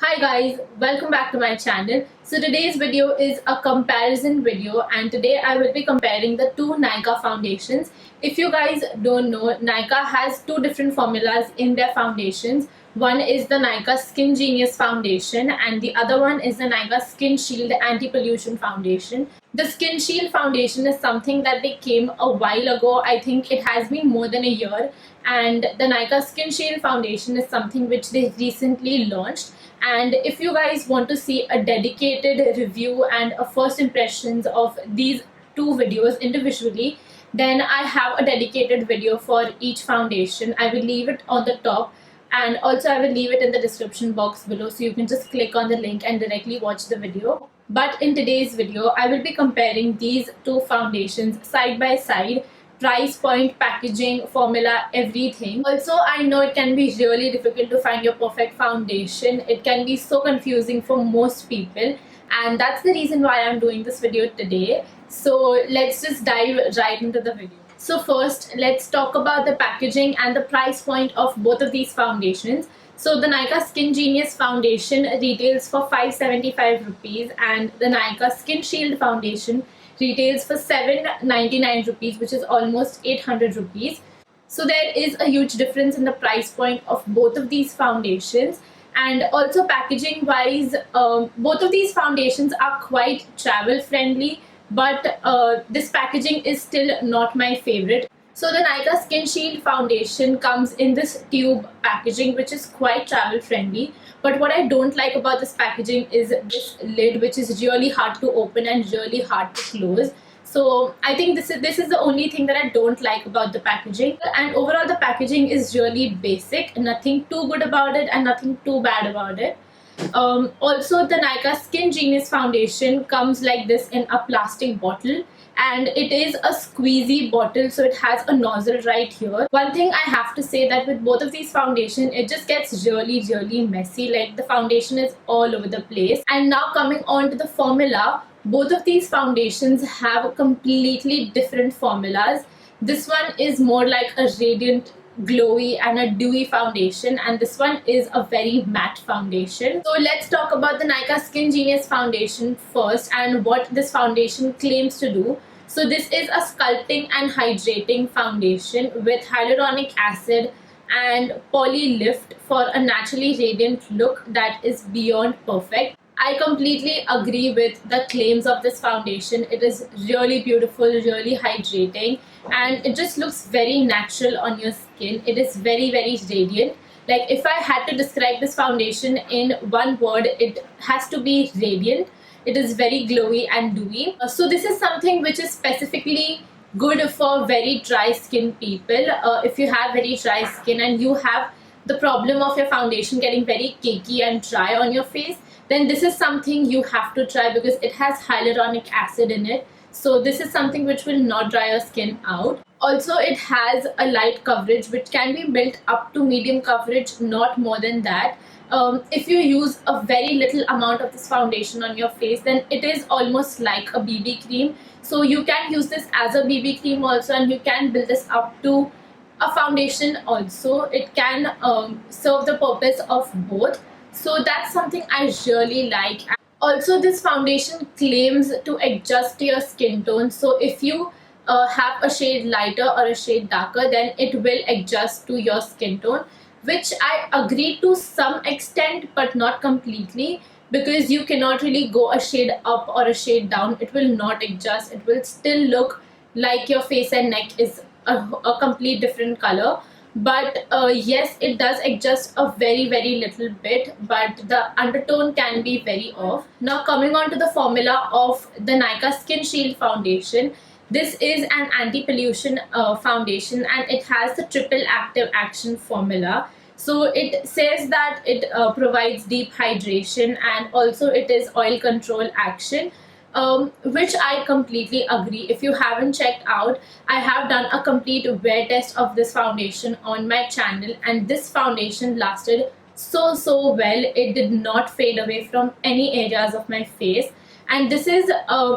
Hi guys, welcome back to my channel. So today's video is a comparison video and today I will be comparing the two Nykaa foundations. If you guys don't know, Nykaa has two different formulas in their foundations. One is the Nykaa SkinGenius foundation and the other one is the Nykaa SkinShield anti-pollution foundation. The SkinShield foundation is something that they came a while ago. I think it has been more than a year, and the Nykaa SkinShield foundation is something which they recently launched. And if you guys want to see a dedicated review and a first impressions of these two videos individually, then I have a dedicated video for each foundation. I will leave it on the top and also I will leave it in the description box below, so you can just click on the link and directly watch the video. But in today's video I will be comparing these two foundations side by side, price point, packaging, formula, everything. Also, I know it can be really difficult to find your perfect foundation. It can be so confusing for most people, and that's the reason why I'm doing this video today. So let's just dive right into the video. So first, let's talk about the packaging and the price point of both of these foundations. So the Nykaa SkinGenius foundation retails for 575 rupees and the Nykaa SkinShield foundation retails for 799 rupees, which is almost 800 rupees. So there is a huge difference in the price point of both of these foundations. And also packaging wise, both of these foundations are quite travel friendly, but this packaging is still not my favorite. So the Nykaa SkinShield foundation comes in this tube packaging, which is quite travel friendly. But what I don't like about this packaging is this lid, which is really hard to open and really hard to close. So I think this is the only thing that I don't like about the packaging. And overall the packaging is really basic, nothing too good about it and nothing too bad about it. Also the Nykaa SkinGenius foundation comes like this in a plastic bottle, and it is a squeezy bottle, so it has a nozzle right here. One thing I have to say that with both of these foundation, it just gets really messy, like the foundation is all over the place. And now coming on to the formula, both of these foundations have completely different formulas. This one is more like a radiant, glowy and a dewy foundation, and this one is a very matte foundation. So let's talk about the Nykaa SkinGenius foundation first and what this foundation claims to do. So this is a sculpting and hydrating foundation with hyaluronic acid and poly lift for a naturally radiant look that is beyond perfect. I completely agree with the claims of this foundation. It is really beautiful, really hydrating, and it just looks very natural on your skin. It is very radiant. Like if I had to describe this foundation in one word, it has to be radiant. It is very glowy and dewy. So this is something which is specifically good for very dry skin people. If you have very dry skin and you have the problem of your foundation getting very cakey and dry on your face, then this is something you have to try because it has hyaluronic acid in it. So this is something which will not dry your skin out. Also, it has a light coverage which can be built up to medium coverage, not more than that. If you use a very little amount of this foundation on your face, then it is almost like a BB cream. So you can use this as a BB cream also, and you can build this up to a foundation also. It can serve the purpose of both. So that's something I really like. Also, this foundation claims to adjust to your skin tone. So if you have a shade lighter or a shade darker, then it will adjust to your skin tone, which I agree to some extent but not completely, because you cannot really go a shade up or a shade down. It will not adjust. It will still look like your face and neck is a complete different color. But yes, it does adjust a very little bit, but the undertone can be very off. Now coming on to the formula of the Nykaa SkinShield foundation, this is an anti-pollution foundation and it has the triple active action formula. So it says that it provides deep hydration and also it is oil control action, which I completely agree. If you haven't checked out, I have done a complete wear test of this foundation on my channel, and this foundation lasted so well. It did not fade away from any areas of my face, and this is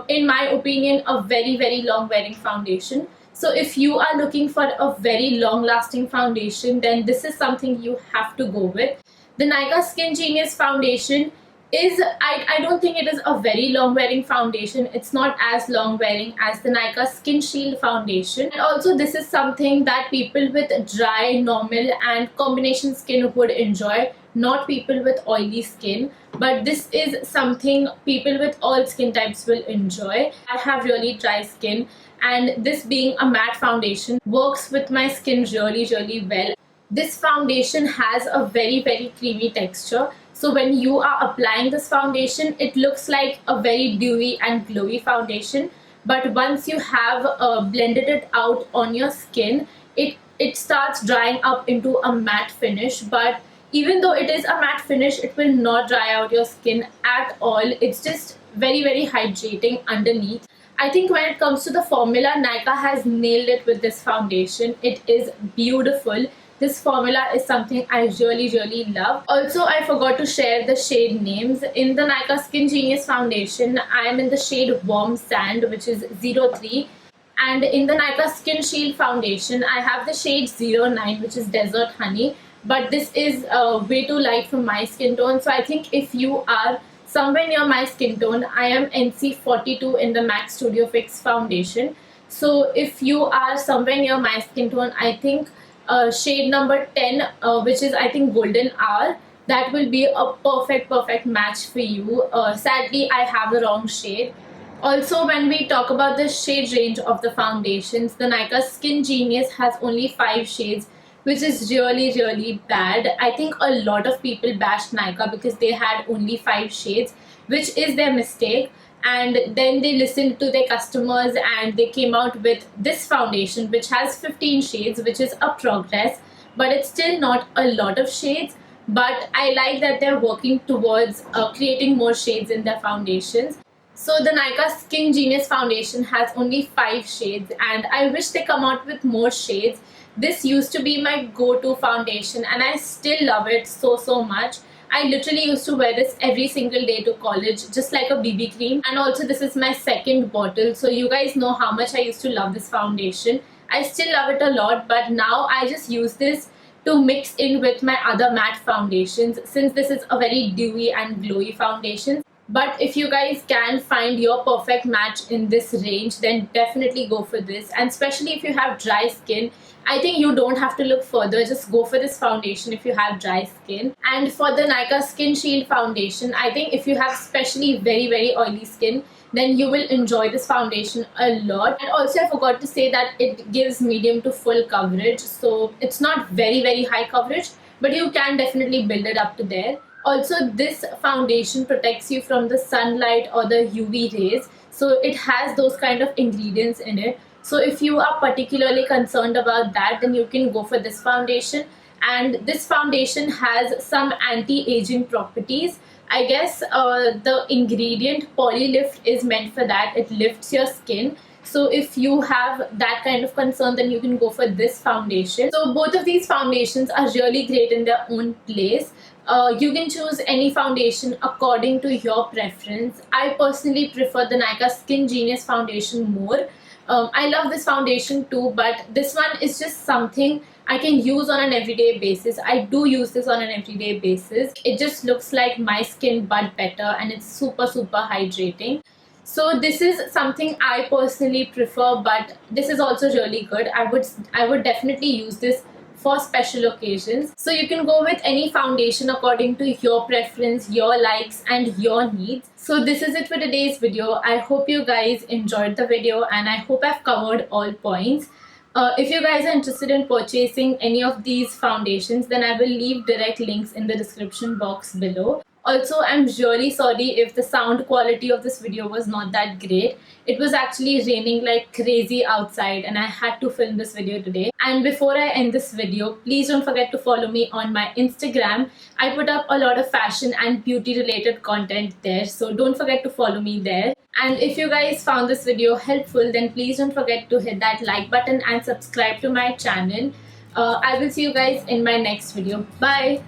in my opinion a very long wearing foundation. So if you are looking for a very long lasting foundation, then this is something you have to go with. The Nykaa SkinGenius foundation is, I don't think it is a very long wearing foundation. It's not as long wearing as the Nykaa SkinShield foundation. And also this is something that people with dry, normal and combination skin would enjoy, not people with oily skin. But this is something people with all skin types will enjoy. I have really dry skin, and this being a matte foundation works with my skin really well. This foundation has a very creamy texture. So when you are applying this foundation, it looks like a very dewy and glowy foundation. But once you have blended it out on your skin, it starts drying up into a matte finish. But even though it is a matte finish, it will not dry out your skin at all. It's just very hydrating underneath. I think when it comes to the formula, Nykaa has nailed it with this foundation. It is beautiful. This formula is something I really love. Also, I forgot to share the shade names. In the Nykaa SkinGenius foundation, I am in the shade Warm Sand, which is 03. And in the Nykaa SkinShield foundation, I have the shade 09, which is Desert Honey. But this is way too light for my skin tone. So I think if you are somewhere near my skin tone, I am NC42 in the MAC Studio Fix foundation. So if you are somewhere near my skin tone, I think shade number 10, which is I think Golden Hour, that will be a perfect match for you. Sadly, I have the wrong shade. Also, when we talk about the shade range of the foundations, the Nykaa SkinGenius has only 5 shades, which is really bad. I think a lot of people bashed Nykaa because they had only 5 shades, which is their mistake. And then they listened to their customers and they came out with this foundation, which has 15 shades, which is a progress, but it's still not a lot of shades. But I like that they're working towards creating more shades in their foundations. So the Nykaa SkinGenius foundation has only 5 shades, and I wish they come out with more shades. This used to be my go-to foundation and I still love it so much. I literally used to wear this every single day to college, just like a BB cream. And also this is my second bottle, so you guys know how much I used to love this foundation. I still love it a lot, but now I just use this to mix in with my other matte foundations, since this is a very dewy and glowy foundation. But if you guys can find your perfect match in this range, then definitely go for this. And especially if you have dry skin, I think you don't have to look further. Just go for this foundation if you have dry skin. And for the Nykaa SkinShield foundation, I think if you have especially very oily skin, then you will enjoy this foundation a lot. And also I forgot to say that it gives medium to full coverage. So it's not very high coverage, but you can definitely build it up to there. Also, this foundation protects you from the sunlight or the UV rays. So it has those kind of ingredients in it. So if you are particularly concerned about that, then you can go for this foundation. And this foundation has some anti-aging properties. I guess the ingredient Polylift is meant for that. It lifts your skin. So if you have that kind of concern, then you can go for this foundation. So both of these foundations are really great in their own place. You can choose any foundation according to your preference. I personally prefer the Nykaa SkinGenius foundation more. I love this foundation too, but this one is just something I can use on an everyday basis. I do use this on an everyday basis. It just looks like my skin but better, and it's super hydrating. So this is something I personally prefer, but this is also really good. I would definitely use this for special occasions. So you can go with any foundation according to your preference, your likes and your needs. So this is it for today's video. I hope you guys enjoyed the video and I hope I've covered all points. If you guys are interested in purchasing any of these foundations, then I will leave direct links in the description box below. Also, I'm really sorry if the sound quality of this video was not that great. It was actually raining like crazy outside and I had to film this video today. And before I end this video, please don't forget to follow me on my Instagram. I put up a lot of fashion and beauty related content there, so don't forget to follow me there. And if you guys found this video helpful, then please don't forget to hit that like button and subscribe to my channel. I will see you guys in my next video. Bye!